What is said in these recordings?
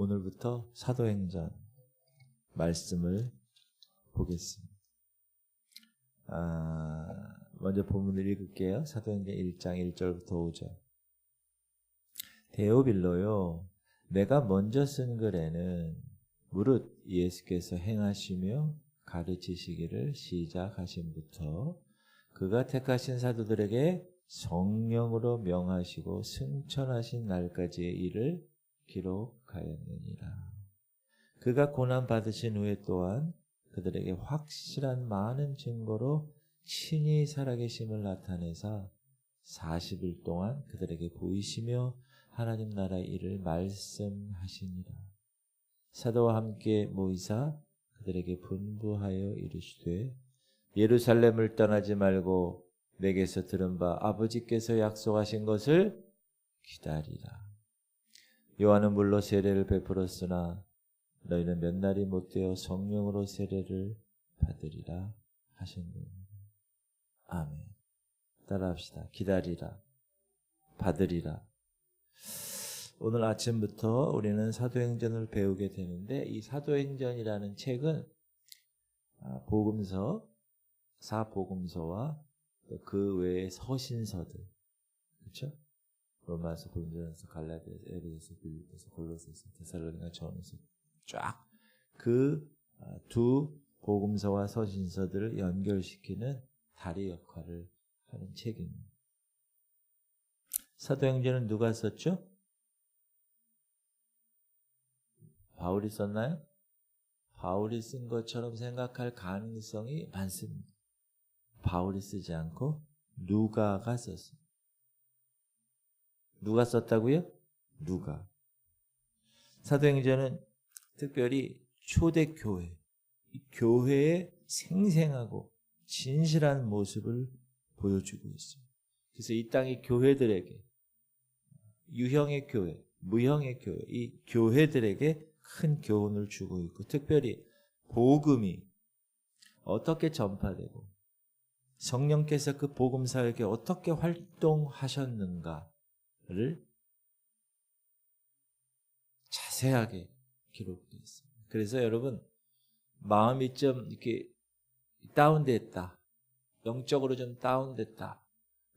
오늘부터 사도행전 말씀을 보겠습니다. 먼저 본문을 읽을게요. 사도행전 1장 1절부터 5절. 데오빌로요, 내가 먼저 쓴 글에는 무릇 예수께서 행하시며 가르치시기를 시작하신부터 그가 택하신 사도들에게 성령으로 명하시고 승천하신 날까지의 일을 기록하였느니라. 그가 고난 받으신 후에 또한 그들에게 확실한 많은 증거로 친히 살아계심을 나타내사 40일 동안 그들에게 보이시며 하나님 나라의 일을 말씀하시니라. 사도와 함께 모이사 그들에게 분부하여 이르시되 예루살렘을 떠나지 말고 내게서 들은 바 아버지께서 약속하신 것을 기다리라. 요한은 물로 세례를 베풀었으나 너희는 몇 날이 못되어 성령으로 세례를 받으리라 하셨느니라. 아멘. 따라합시다. 기다리라. 받으리라. 오늘 아침부터 우리는 사도행전을 배우게 되는데, 이 사도행전이라는 책은 복음서, 사복음서와 그 외의 서신서들, 그렇죠? 로마서, 고린도전서, 갈라디아서, 에베소서, 빌립보서, 골로새서, 데살로니가, 전서, 쫙 그 두 복음서와 서신서들을 연결시키는 다리 역할을 하는 책입니다. 사도행전은 누가 썼죠? 바울이 썼나요? 바울이 쓴 것처럼 생각할 가능성이 많습니다. 바울이 쓰지 않고 누가가 썼습니다. 누가 썼다고요? 누가. 사도행전은 특별히 초대교회, 교회의 생생하고 진실한 모습을 보여주고 있습니다. 그래서 이 땅의 교회들에게, 유형의 교회, 무형의 교회, 이 교회들에게 큰 교훈을 주고 있고, 특별히 복음이 어떻게 전파되고 성령께서 그 복음 사역에 어떻게 활동하셨는가를 자세하게 기록되어 있습니다. 그래서 여러분, 마음이 좀 이렇게 다운됐다, 영적으로 좀 다운됐다,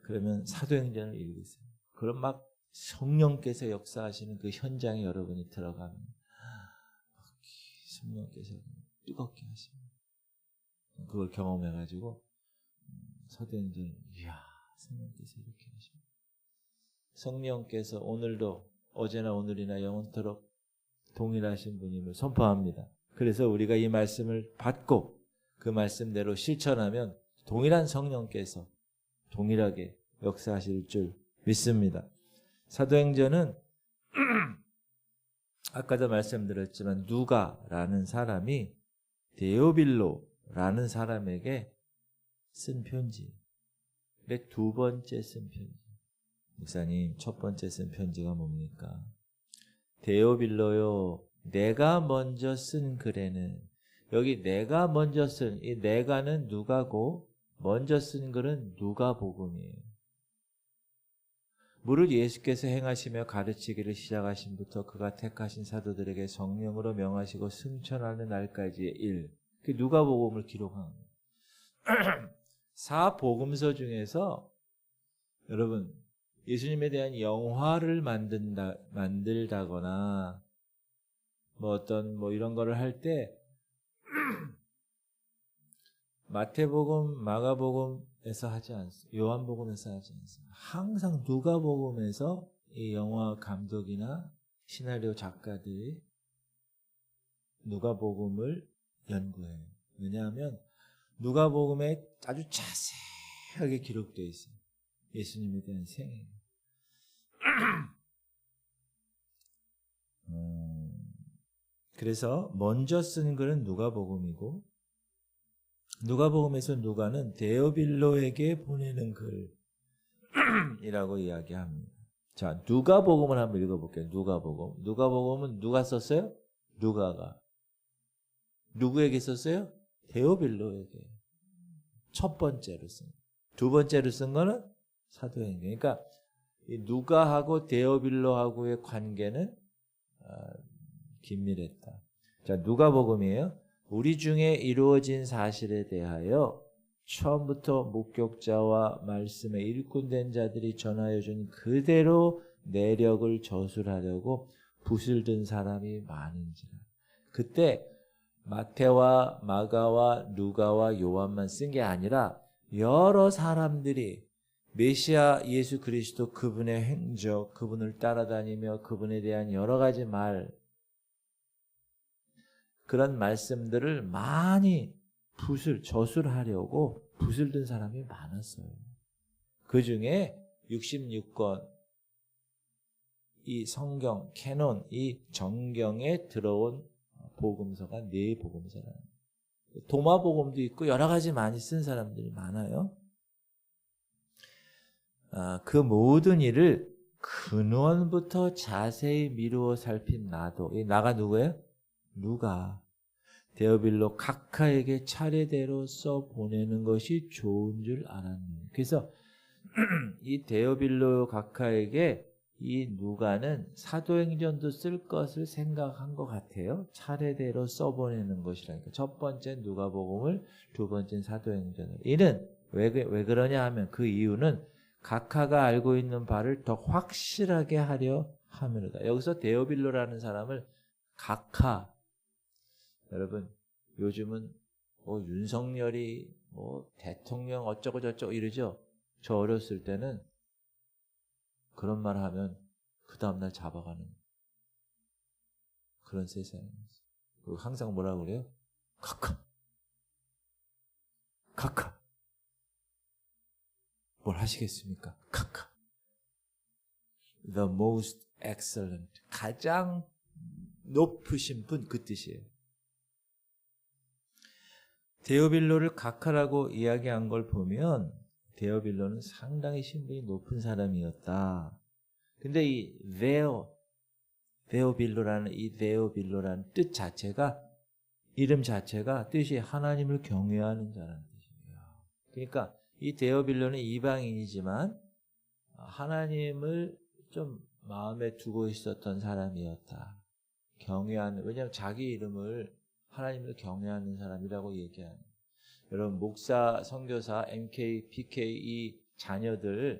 그러면 사도행전을 읽으세요. 그럼 막 성령께서 역사하시는 그 현장에 여러분이 들어가면 성령께서 뜨겁게 하십니다. 그걸 경험해가지고 사도행전, 이야, 성령께서 이렇게 하십니다. 성령께서 오늘도 어제나 오늘이나 영원토록 동일하신 분임을 선포합니다. 그래서 우리가 이 말씀을 받고 그 말씀대로 실천하면 동일한 성령께서 동일하게 역사하실 줄 믿습니다. 사도행전은 아까도 말씀드렸지만 누가라는 사람이 데오빌로라는 사람에게 쓴 편지. 근데 두 번째 쓴 편지. 목사님, 첫 번째 쓴 편지가 뭡니까? 데오빌로요, 내가 먼저 쓴 글에는, 여기 내가 먼저 쓴, 이 내가는 누가고 먼저 쓴 글은 누가복음이에요. 무릇 예수께서 행하시며 가르치기를 시작하신부터 그가 택하신 사도들에게 성령으로 명하시고 승천하는 날까지의 일, 그 누가복음을 기록한 거예요. 사복음서 중에서 여러분, 예수님에 대한 영화를 만들다거나 어떤 이런 거를 할 때 마태복음, 마가복음에서 하지 않습니다. 요한복음에서 하지 않습니다. 항상 누가복음에서 이 영화 감독이나 시나리오 작가들이 누가복음을 연구해요. 왜냐하면 누가복음에 아주 자세하게 기록되어 있어요. 예수님에 대한 생애. 그래서 먼저 쓴 글은 누가복음이고, 누가복음에서 누가는 데오빌로에게 보내는 글이라고 이야기합니다. 자, 누가복음을 한번 읽어볼게요. 누가복음. 누가복음은 누가 썼어요? 누가가. 누구에게 썼어요? 데오빌로에게. 첫 번째로 쓴. 두 번째로 쓴 거는 사도행전. 그러니까 이 누가하고 데오빌로하고의 관계는 긴밀했다. 자, 누가복음이에요. 우리 중에 이루어진 사실에 대하여 처음부터 목격자와 말씀에 일꾼된 자들이 전하여 준 그대로 내력을 저술하려고 붓을 든 사람이 많은지라. 그때 마태와 마가와 누가와 요한만 쓴 게 아니라 여러 사람들이 메시아 예수 그리스도 그분의 행적, 그분을 따라다니며 그분에 대한 여러 가지 말, 그런 말씀들을 많이 저술하려고 붓을 든 사람이 많았어요. 그 중에 66권 이 성경, 캐논, 이 정경에 들어온 복음서가 4복음서라는, 도마복음도 있고 여러 가지 많이 쓴 사람들이 많아요. 그 모든 일을 근원부터 자세히 미루어 살핀 나도, 이 나가 누구예요? 누가 데오빌로 각하에게 차례대로 써보내는 것이 좋은 줄 알았네. 그래서 이 데오빌로 각하에게 이 누가는 사도행전도 쓸 것을 생각한 것 같아요. 차례대로 써보내는 것이라니까. 첫 번째 누가복음을, 두 번째는 사도행전을. 이는 왜 그러냐 하면 그 이유는 각하가 알고 있는 바를 더 확실하게 하려 함이로다. 여기서 데오빌로라는 사람을 각하, 여러분 요즘은 뭐 윤석열이 뭐 대통령 어쩌고 저쩌고 이러죠. 저 어렸을 때는 그런 말 하면 그 다음날 잡아가는 그런 세상이었어요. 그리고 항상 뭐라고 그래요? 각하. 뭘 하시겠습니까? 각하. The most excellent. 가장 높으신 분, 그 뜻이에요. 데오빌로를 각하라고 이야기한 걸 보면 데오빌로는 상당히 신분이 높은 사람이었다. 근데 이 데오빌로라는 이 데오빌로라는 뜻 자체가, 이름 자체가 뜻이 하나님을 경외하는 자라는 뜻이에요. 그러니까 이 데오빌로는 이방인이지만 하나님을 좀 마음에 두고 있었던 사람이었다. 경외하는, 왜냐하면 자기 이름을 하나님을 경외하는 사람이라고 얘기하는. 여러분 목사, 선교사, MK, PK 이 자녀들의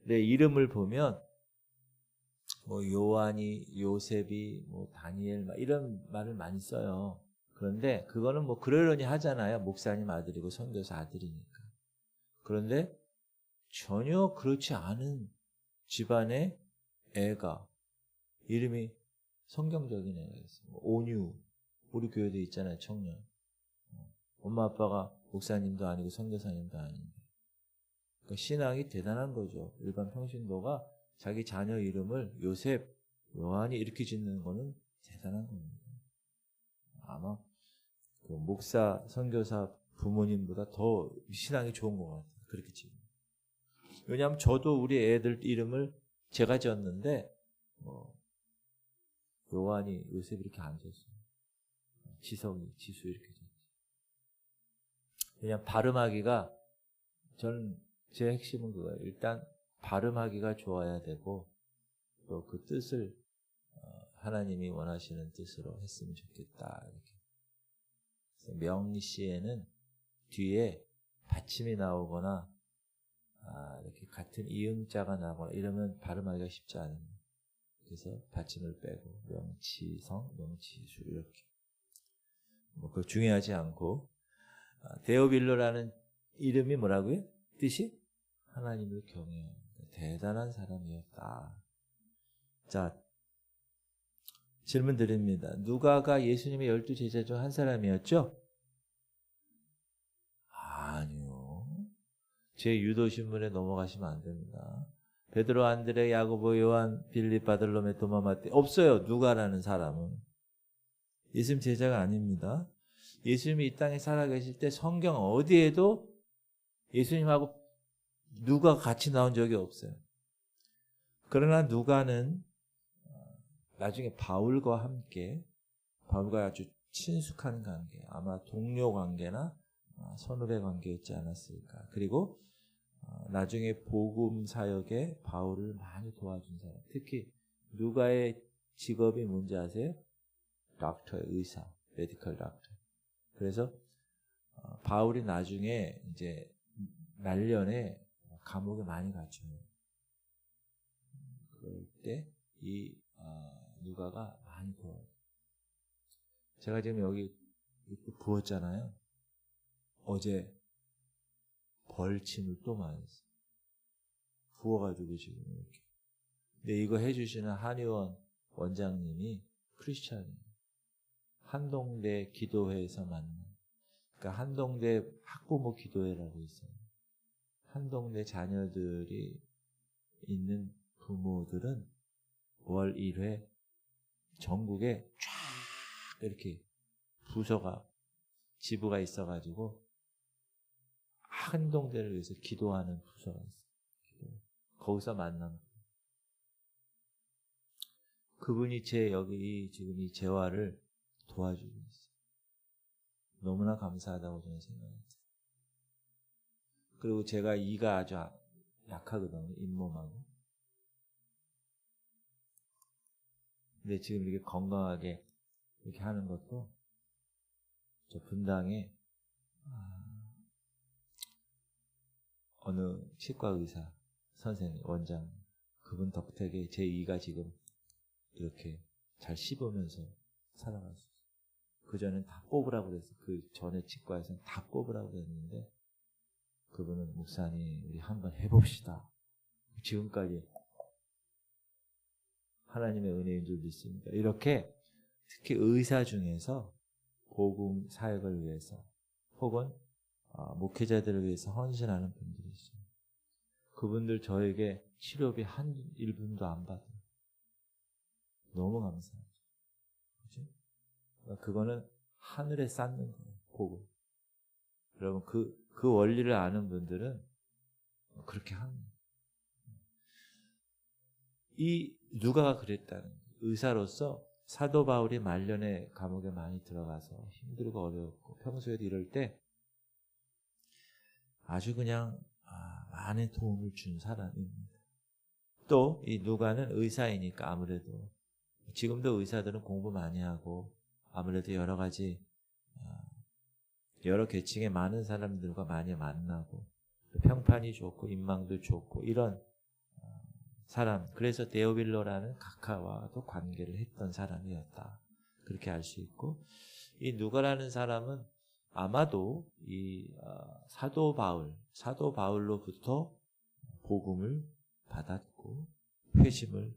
이름을 보면 뭐 요한이, 요셉이, 뭐 다니엘 이런 말을 많이 써요. 그런데 그거는 뭐 그러려니 하잖아요. 목사님 아들이고 선교사 아들이니까. 그런데 전혀 그렇지 않은 집안의 애가 이름이 성경적인 애가 있어요. 온유, 우리 교회도 있잖아요. 청년. 엄마 아빠가 목사님도 아니고 선교사님도 아닌데. 그러니까 신앙이 대단한 거죠. 일반 평신도가 자기 자녀 이름을 요셉, 요한이 이렇게 짓는 거는 대단한 겁니다. 아마 그 목사, 선교사 부모님보다 더 신앙이 좋은 것 같아요. 그렇게 지금. 왜냐하면 저도 우리 애들 이름을 제가 지었는데 요한이, 요셉 이렇게 안 지었어요. 지성이, 지수 이렇게 지었어요. 그냥 발음하기가, 저는 제 핵심은 그거예요. 일단 발음하기가 좋아야 되고 또 그 뜻을 하나님이 원하시는 뜻으로 했으면 좋겠다. 이렇게. 명시에는 뒤에 받침이 나오거나 이렇게 같은 이음자가 나오거나 이러면 발음하기가 쉽지 않습니다. 그래서 받침을 빼고 명치성, 명치수 이렇게. 그거 중요하지 않고. 데오빌로라는 이름이 뭐라고요? 뜻이 하나님을 경외하는 대단한 사람이었다. 자, 질문 드립니다. 누가가 예수님의 12 제자 중 한 사람이었죠? 아니요. 제 유도신문에 넘어가시면 안 됩니다. 베드로, 안드레, 야고보, 요한, 빌립, 바들로메, 도마, 마태 없어요. 누가라는 사람은. 예수님 제자가 아닙니다. 예수님이 이 땅에 살아계실 때 성경 어디에도 예수님하고 누가 같이 나온 적이 없어요. 그러나 누가는 나중에 바울과 함께, 바울과 아주 친숙한 관계, 아마 동료 관계나 선후배 관계였지 않았을까. 그리고 나중에 복음 사역에 바울을 많이 도와준 사람. 특히 누가의 직업이 뭔지 아세요? 닥터의 의사, 메디컬 닥터. 그래서 바울이 나중에 이제 말년에 감옥에 많이 갇혀요. 그럴 때 이 누가가 많이 도와요. 제가 지금 여기 부었잖아요. 어제 벌침을 또 맞았어요. 부어가지고 지금 이렇게. 근데 이거 해주시는 한의원 원장님이 크리스찬이에요. 한동대 기도회에서 만난. 그러니까 한동대 학부모 기도회라고 있어요. 한동대 자녀들이 있는 부모들은 월 1회 전국에 쫙 이렇게 부서가 지부가 있어가지고 한동대를 위해서 기도하는 부서가 있어요. 거기서 만난 그분이 여기 지금 이 재활을 도와주고 있어요. 너무나 감사하다고 저는 생각합니다. 그리고 제가 이가 아주 약하거든요. 잇몸하고. 근데 지금 이렇게 건강하게 이렇게 하는 것도 저 분당에 어느 치과 의사 선생님, 원장 그분 덕택에 제 이가 지금 이렇게 잘 씹으면서 살아갈 수 있어요. 그전엔 다 뽑으라고 그랬어요. 그 전에 치과에서는 다 뽑으라고 그랬는데 그분은 목사님 우리 한번 해봅시다. 지금까지 하나님의 은혜인 줄 믿습니다. 이렇게 특히 의사 중에서 복음 사역을 위해서 혹은 목회자들을 위해서 헌신하는 분들이 있어요. 그분들 저에게 치료비 한 1분도 안 받아요. 너무 감사하죠. 그렇죠? 그거는 하늘에 쌓는 거예요. 복음. 여러분 그 원리를 아는 분들은 그렇게 하는 거예요. 이 누가가 그랬다는 거예요. 의사로서 사도 바울이 말년에 감옥에 많이 들어가서 힘들고 어려웠고 평소에도 이럴 때 아주 그냥 많은 도움을 준 사람입니다. 또 이 누가는 의사이니까 아무래도 지금도 의사들은 공부 많이 하고 아무래도 여러 가지 여러 계층의 많은 사람들과 많이 만나고 평판이 좋고 인망도 좋고 이런 사람, 그래서 데오빌로라는 각하와도 관계를 했던 사람이었다. 그렇게 알 수 있고 이 누가라는 사람은 아마도 이 사도 바울로부터 복음을 받았고 회심을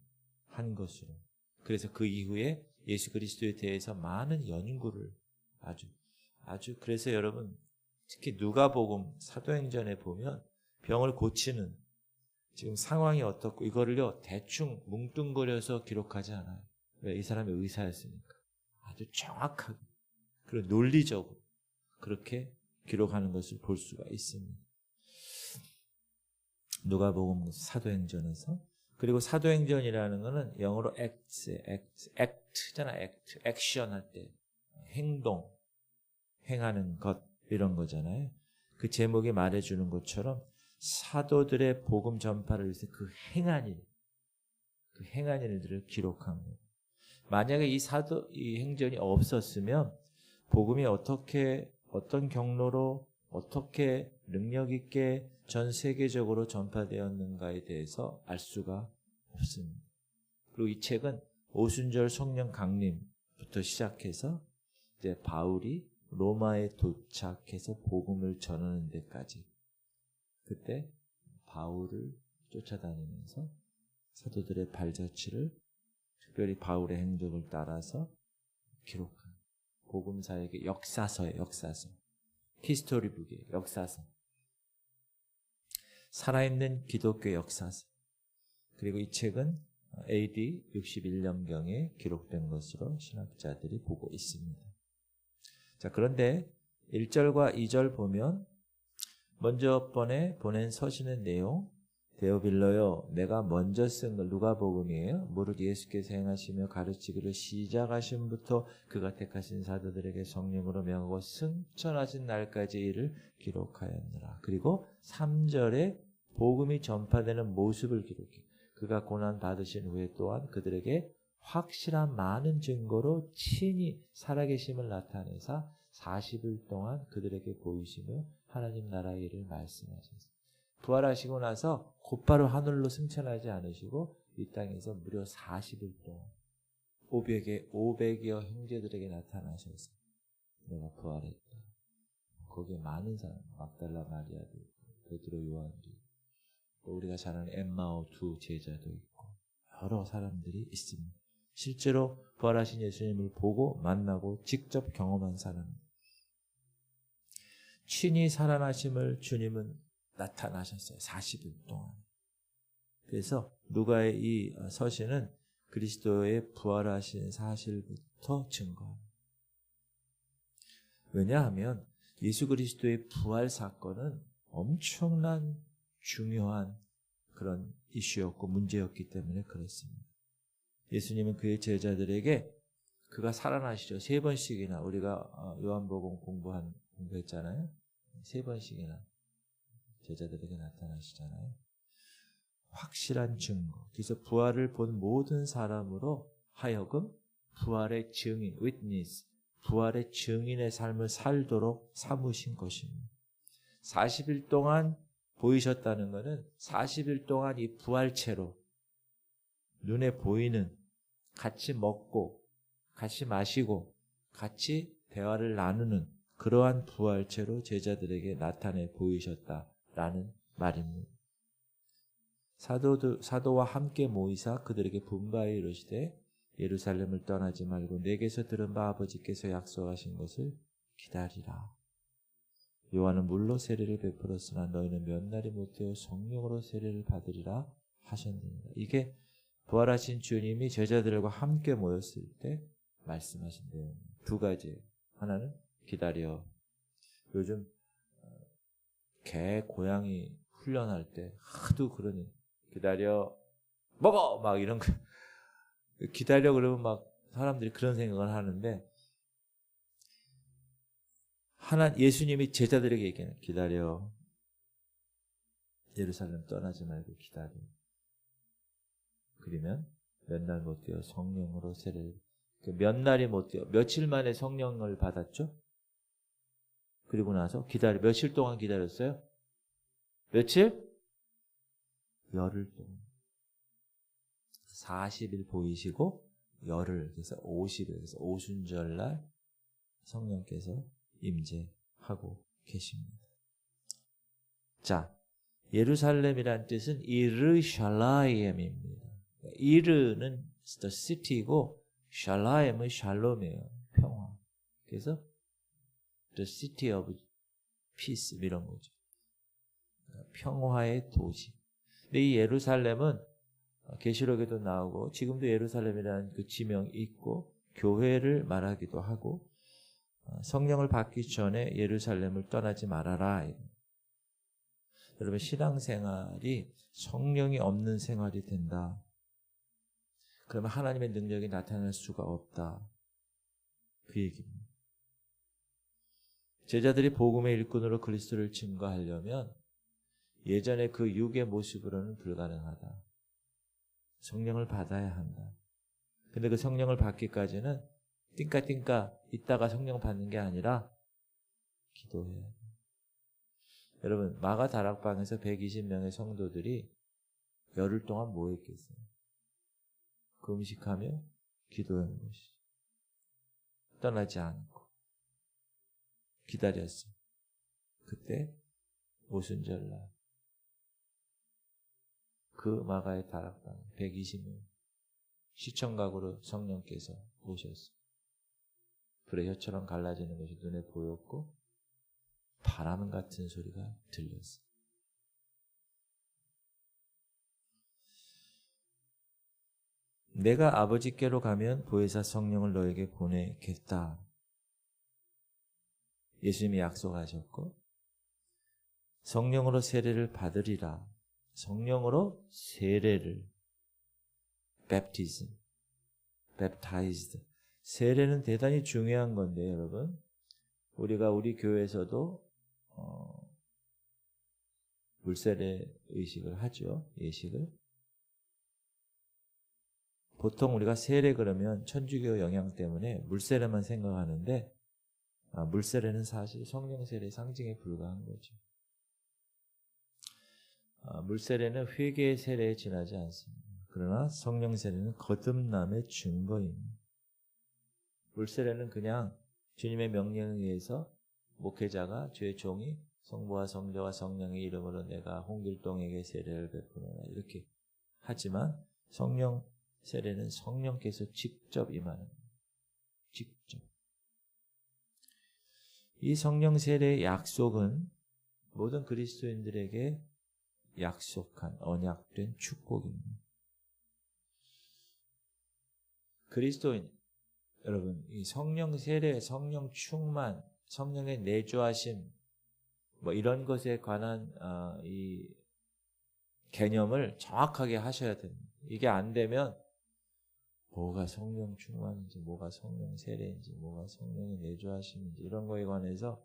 한 것으로, 그래서 그 이후에 예수 그리스도에 대해서 많은 연구를 아주 그래서 여러분 특히 누가복음 사도행전에 보면 병을 고치는 지금 상황이 어떻고 이거를요 대충 뭉뚱거려서 기록하지 않아요. 왜? 이 사람이 의사였으니까 아주 정확하게 그리고 논리적으로 그렇게 기록하는 것을 볼 수가 있습니다. 누가복음 사도행전에서. 그리고 사도행전이라는 거는 영어로 act잖아. 액션 할 때 행동, 행하는 것 이런 거잖아요. 그 제목이 말해주는 것처럼 사도들의 복음 전파를 위해서 그 행한 일들을 기록한 거예요. 만약에 이 행전이 없었으면 복음이 어떤 경로로 어떻게 능력 있게 전 세계적으로 전파되었는가에 대해서 알 수가 없습니다. 그리고 이 책은 오순절 성령 강림부터 시작해서 이제 바울이 로마에 도착해서 복음을 전하는 데까지 그때 바울을 쫓아다니면서 사도들의 발자취를 특별히 바울의 행적을 따라서 기록한 복음사역의 역사서예요. 역사서. 히스토리북이에요. 역사서. 살아있는 기독교 역사서. 그리고 이 책은 AD 61년경에 기록된 것으로 신학자들이 보고 있습니다. 자, 그런데 1절과 2절 보면 먼저 번에 보낸 서신의 내용, 데오빌로여, 내가 먼저 쓴 걸 누가복음이에요. 무릇 예수께서 행하시며 가르치기를 시작하심부터 그가 택하신 사도들에게 성령으로 명하고 승천하신 날까지 이를 기록하였느라. 그리고 3절에 복음이 전파되는 모습을 기록해. 그가 고난 받으신 후에 또한 그들에게 확실한 많은 증거로 친히 살아계심을 나타내사 40일 동안 그들에게 보이시며 하나님 나라의 일을 말씀하셨어요. 부활하시고 나서 곧바로 하늘로 승천하지 않으시고 이 땅에서 무려 40일 동안 500여 형제들에게 나타나셔서 내가 부활했다. 거기에 많은 사람, 막달라 마리아도 있고 베드로 요한도 있고 또 우리가 잘 아는 엠마오 두 제자도 있고 여러 사람들이 있습니다. 실제로 부활하신 예수님을 보고 만나고 직접 경험한 사람, 친히 살아나심을 주님은 나타나셨어요. 40일 동안. 그래서 누가의 이 서신은 그리스도의 부활하신 사실부터 증거합니다. 왜냐하면 예수 그리스도의 부활 사건은 엄청난 중요한 그런 이슈였고 문제였기 때문에 그렇습니다. 예수님은 그의 제자들에게 그가 살아나시죠. 3번씩이나 우리가 요한복음 공부했잖아요. 3번씩이나 제자들에게 나타나시잖아요. 확실한 증거. 그래서 부활을 본 모든 사람으로 하여금 부활의 증인, witness, 부활의 증인의 삶을 살도록 삼으신 것입니다. 40일 동안 보이셨다는 것은 40일 동안 이 부활체로 눈에 보이는 같이 먹고 같이 마시고 같이 대화를 나누는 그러한 부활체로 제자들에게 나타내 보이셨다라는 말입니다. 사도와 함께 모이사 그들에게 분바에 이르시되 예루살렘을 떠나지 말고 내게서 들은 바 아버지께서 약속하신 것을 기다리라. 요한은 물로 세례를 베풀었으나 너희는 몇 날이 못되어 성령으로 세례를 받으리라 하셨느니라. 이게 부활하신 주님이 제자들과 함께 모였을 때 말씀하신 내용. 2가지. 하나는 기다려. 요즘 개, 고양이 훈련할 때 하도 그러니 기다려 먹어 막 이런 거 기다려 그러면 막 사람들이 그런 생각을 하는데 예수님이 제자들에게 얘기하는 기다려. 예루살렘 떠나지 말고 기다려. 그러면 몇 날 못 되어 성령으로 세례를 몇 날이 못 되어 며칠 만에 성령을 받았죠? 그리고 나서 며칠 동안 기다렸어요? 며칠? 열흘 동안. 40일 보이시고 열흘, 그래서 50일, 그래서 오순절날 성령께서 임재하고 계십니다. 자, 예루살렘이란 뜻은 이르샬라임입니다. 이르는 the city고 샬라임은 샬롬이에요. 평화. 그래서 the city of peace 이런 거죠. 평화의 도시. 근데 이 예루살렘은 계시록에도 나오고 지금도 예루살렘이라는 그 지명이 있고 교회를 말하기도 하고 성령을 받기 전에 예루살렘을 떠나지 말아라. 여러분 신앙생활이 성령이 없는 생활이 된다. 그러면 하나님의 능력이 나타날 수가 없다. 그 얘기입니다. 제자들이 복음의 일꾼으로 그리스도를 증거하려면 예전에 그 육의 모습으로는 불가능하다. 성령을 받아야 한다. 근데 그 성령을 받기까지는 띵까띵까 있다가 성령 받는 게 아니라 기도해야 돼. 여러분 마가 다락방에서 120명의 성도들이 열흘 동안 뭐 했겠어요? 금식하며 기도하는 것이죠. 떠나지 않고 기다렸어요. 그때 오순절날 그 마가의 다락방 120명 시청각으로 성령께서 오셨어요. 불의 혀처럼 갈라지는 것이 눈에 보였고 바람 같은 소리가 들렸어요. 내가 아버지께로 가면 보혜사 성령을 너에게 보내겠다. 예수님이 약속하셨고 성령으로 세례를 받으리라. 성령으로 세례를 baptism, baptized. 세례는 대단히 중요한 건데 여러분 우리가 우리 교회에서도 물세례 의식을 하죠. 예식을. 보통 우리가 세례 그러면 천주교 영향 때문에 물세례만 생각하는데 물세례는 사실 성령 세례의 상징에 불과한 거죠. 물세례는 회개의 세례에 지나지 않습니다. 그러나 성령 세례는 거듭남의 증거입니다. 물세례는 그냥 주님의 명령에 의해서 목회자가 주의 종이 성부와 성자와 성령의 이름으로 내가 홍길동에게 세례를 베푸노라 이렇게 하지만 성령 세례는 성령께서 직접 임하는 거예요. 직접. 이 성령 세례의 약속은 모든 그리스도인들에게 약속한 언약된 축복입니다. 그리스도인 여러분, 이 성령 세례, 성령 충만, 성령의 내주하심 이런 것에 관한 이 개념을 정확하게 하셔야 됩니다. 이게 안 되면 뭐가 성령 충만인지, 뭐가 성령 세례인지, 뭐가 성령의 내주하심인지 이런 거에 관해서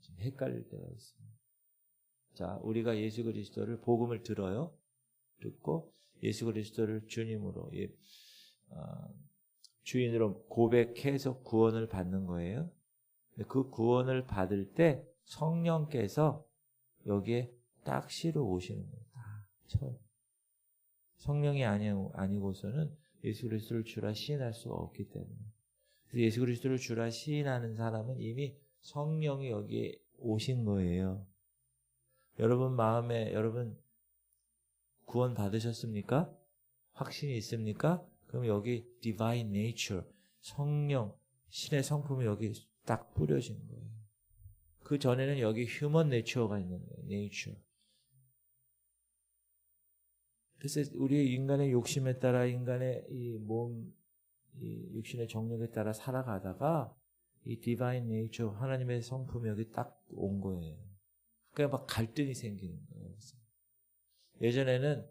좀 헷갈릴 때가 있습니다. 자, 우리가 예수 그리스도를 복음을 들어요. 듣고 예수 그리스도를 주님으로 주인으로 고백해서 구원을 받는 거예요. 그 구원을 받을 때 성령께서 여기에 딱 실어 오시는 거예요. 처음. 성령이 아니고서는 예수 그리스도를 주라 시인할 수가 없기 때문에. 그래서 예수 그리스도를 주라 시인하는 사람은 이미 성령이 여기에 오신 거예요. 여러분 마음에 여러분 구원 받으셨습니까? 확신이 있습니까? 그럼 여기 divine nature, 성령, 신의 성품이 여기 딱 뿌려진 거예요. 그 전에는 여기 human nature가 있는 거예요. nature. 그래서 우리의 인간의 욕심에 따라 인간의 이 몸, 이 육신의 정력에 따라 살아가다가 이 divine nature, 하나님의 성품이 여기 딱 온 거예요. 그러니까 막 갈등이 생기는 거예요. 예전에는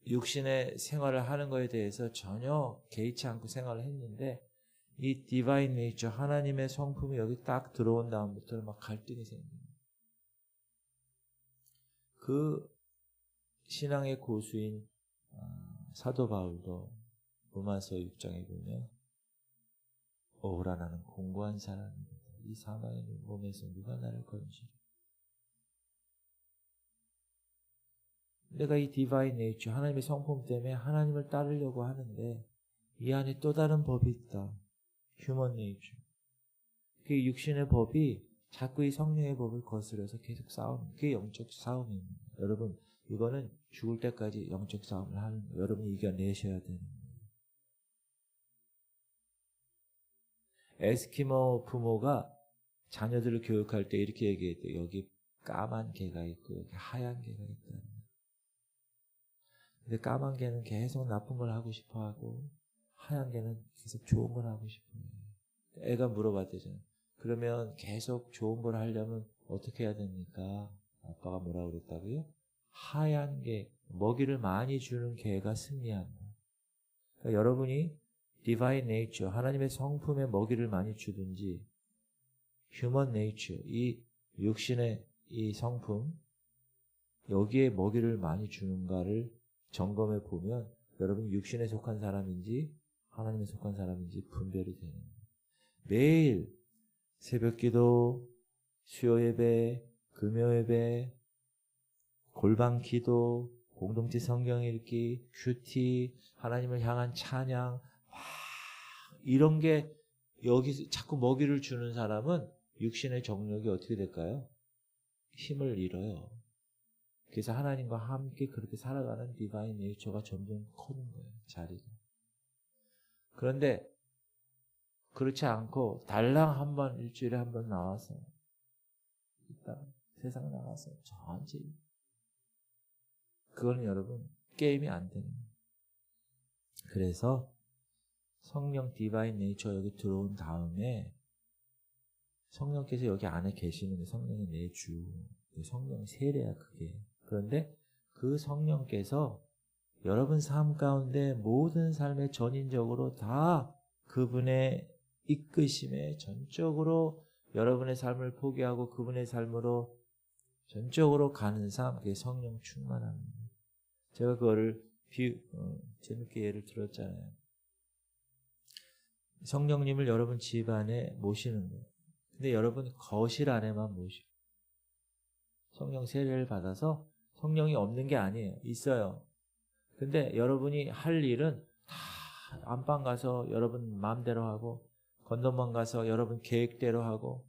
육신의 생활을 하는 거에 대해서 전혀 개의치 않고 생활을 했는데 이 디바인 네이처 하나님의 성품이 여기 딱 들어온 다음부터는 막 갈등이 생깁니다. 그 신앙의 고수인 사도 바울도 로마서 6장에 보면 오라 나는 공고한 사람입니다. 이 사망의 몸에서 누가 나를 건지리. 내가 이 디바인 네이처 하나님의 성품 때문에 하나님을 따르려고 하는데 이 안에 또 다른 법이 있다. 휴먼 네이처. 그 육신의 법이 자꾸 이 성령의 법을 거스려서 계속 싸우는 그게 영적 싸움입니다. 여러분 이거는 죽을 때까지 영적 싸움을 하는 거예요. 여러분이 이겨내셔야 되는 거예요. 에스키모 부모가 자녀들을 교육할 때 이렇게 얘기했대요. 여기 까만 개가 있고 여기 하얀 개가 있다. 근데 까만 개는 계속 나쁜 걸 하고 싶어 하고 하얀 개는 계속 좋은 걸 하고 싶어 해요. 애가 물어봤대잖아요. 그러면 계속 좋은 걸 하려면 어떻게 해야 됩니까? 아빠가 뭐라고 그랬다고요? 하얀 개, 먹이를 많이 주는 개가 승리한다. 그러니까 여러분이 Divine Nature, 하나님의 성품에 먹이를 많이 주든지 Human Nature, 이 육신의 이 성품 여기에 먹이를 많이 주는가를 점검해 보면 여러분이 육신에 속한 사람인지 하나님에 속한 사람인지 분별이 되는 거예요. 매일 새벽기도, 수요예배, 금요예배, 골방기도, 공동체 성경 읽기, 큐티, 하나님을 향한 찬양 이런 게 여기서 자꾸 먹이를 주는 사람은 육신의 정력이 어떻게 될까요? 힘을 잃어요. 그래서 하나님과 함께 그렇게 살아가는 디바인 네이처가 점점 커는 거예요. 자리가. 그런데 그렇지 않고 달랑 한 번 일주일에 한 번 나와서 이따 세상 나가서 천천히 그거는 여러분 게임이 안 되는 거예요. 그래서 성령 디바인 네이처 여기 들어온 다음에 성령께서 여기 안에 계시는 게 성령의 내주, 성령 세례야 그게. 그런데 그 성령께서 여러분 삶 가운데 모든 삶의 전인적으로 다 그분의 이끄심에 전적으로 여러분의 삶을 포기하고 그분의 삶으로 전적으로 가는 삶, 그게 성령 충만함입니다. 제가 그거를 재밌게 예를 들었잖아요. 성령님을 여러분 집 안에 모시는 거예요. 근데 여러분 거실 안에만 모시고 성령 세례를 받아서 성령이 없는 게 아니에요. 있어요. 근데 여러분이 할 일은 다 안방 가서 여러분 마음대로 하고 건너만 가서 여러분 계획대로 하고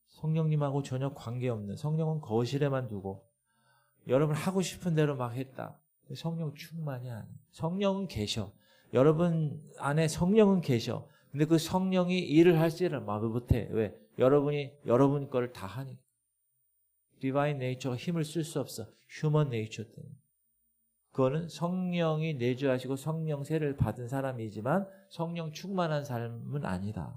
성령님하고 전혀 관계없는 성령은 거실에만 두고 여러분 하고 싶은 대로 막 했다. 성령 충만이 아니에요. 성령은 계셔. 여러분 안에 성령은 계셔. 근데 그 성령이 일을 할지를 못해. 왜? 여러분이 여러분 거를 다 하니까. 디바인 네이처가 힘을 쓸 수 없어. 휴먼 네이처 때문에. 그거는 성령이 내주하시고 성령 세례를 받은 사람이지만 성령 충만한 삶은 아니다.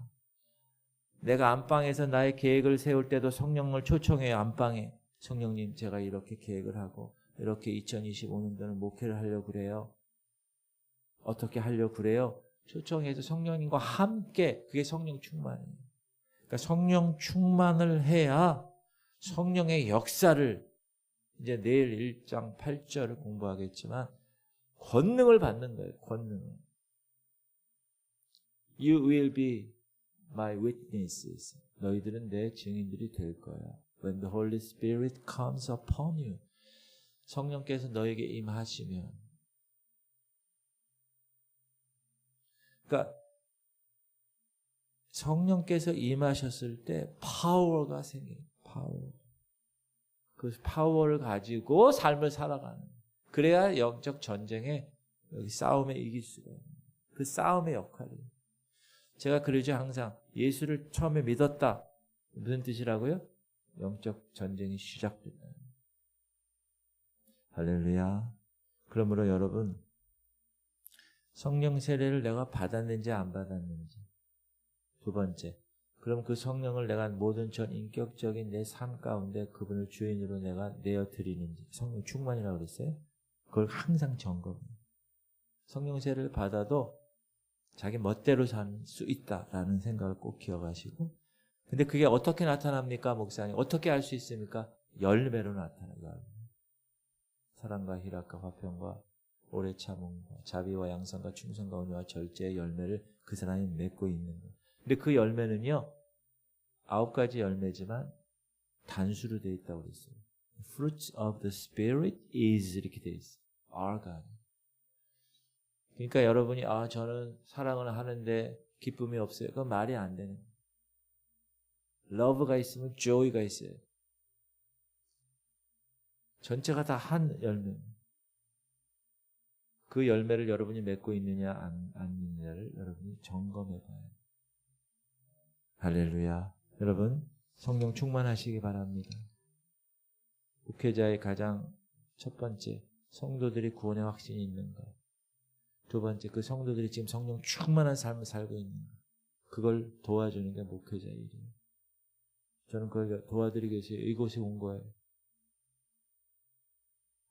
내가 안방에서 나의 계획을 세울 때도 성령을 초청해요. 안방에. 성령님 제가 이렇게 계획을 하고 이렇게 2025년도는 목회를 하려고 그래요. 어떻게 하려고 그래요? 초청해서 성령님과 함께 그게 성령 충만이에요. 그러니까 성령 충만을 해야 성령의 역사를 이제 내일 1장 8절을 공부하겠지만 권능을 받는 거예요. 권능을. You will be my witnesses. 너희들은 내 증인들이 될 거야. When the Holy Spirit comes upon you. 성령께서 너에게 임하시면. 그러니까 성령께서 임하셨을 때 파워가 생겨요. 파워. 그 파워를 가지고 삶을 살아가는. 그래야 영적 전쟁에 여기 싸움에 이길 수가 있는. 그 싸움의 역할이에요. 제가 그러죠. 항상 예수를 처음에 믿었다. 무슨 뜻이라고요? 영적 전쟁이 시작된다. 할렐루야. 그러므로 여러분 성령 세례를 내가 받았는지 안 받았는지. 두 번째. 그럼 그 성령을 내가 모든 전 인격적인 내 삶 가운데 그분을 주인으로 내가 내어드리는지. 성령 충만이라고 그랬어요. 그걸 항상 점검해요. 성령 세례를 받아도 자기 멋대로 살 수 있다라는 생각을 꼭 기억하시고. 근데 그게 어떻게 나타납니까, 목사님? 어떻게 알 수 있습니까? 열매로 나타나요. 사랑과 희락과 화평과 오래 참음과 자비와 양선과 충성과 온유와 절제의 열매를 그 사람이 맺고 있는 거예요. 근데 그 열매는요, 9가지 열매지만 단수로 되어 있다고 그랬어요. Fruits of the Spirit is 이렇게 되어 있어요. Are God. 그러니까 여러분이 저는 사랑을 하는데 기쁨이 없어요. 그건 말이 안 되는 거예요. Love가 있으면 joy가 있어요. 전체가 다 한 열매. 그 열매를 여러분이 맺고 있느냐 안 있느냐를 여러분이 점검해 봐요. 할렐루야. 여러분 성령 충만하시기 바랍니다. 목회자의 가장 첫 번째, 성도들이 구원의 확신이 있는가. 두 번째, 그 성도들이 지금 성령 충만한 삶을 살고 있는가. 그걸 도와주는 게 목회자의 일이에요. 저는 그걸 도와드리기 위해서 이곳에 온 거예요.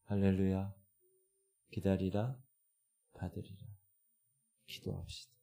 할렐루야. 기다리라, 받으리라. 기도합시다.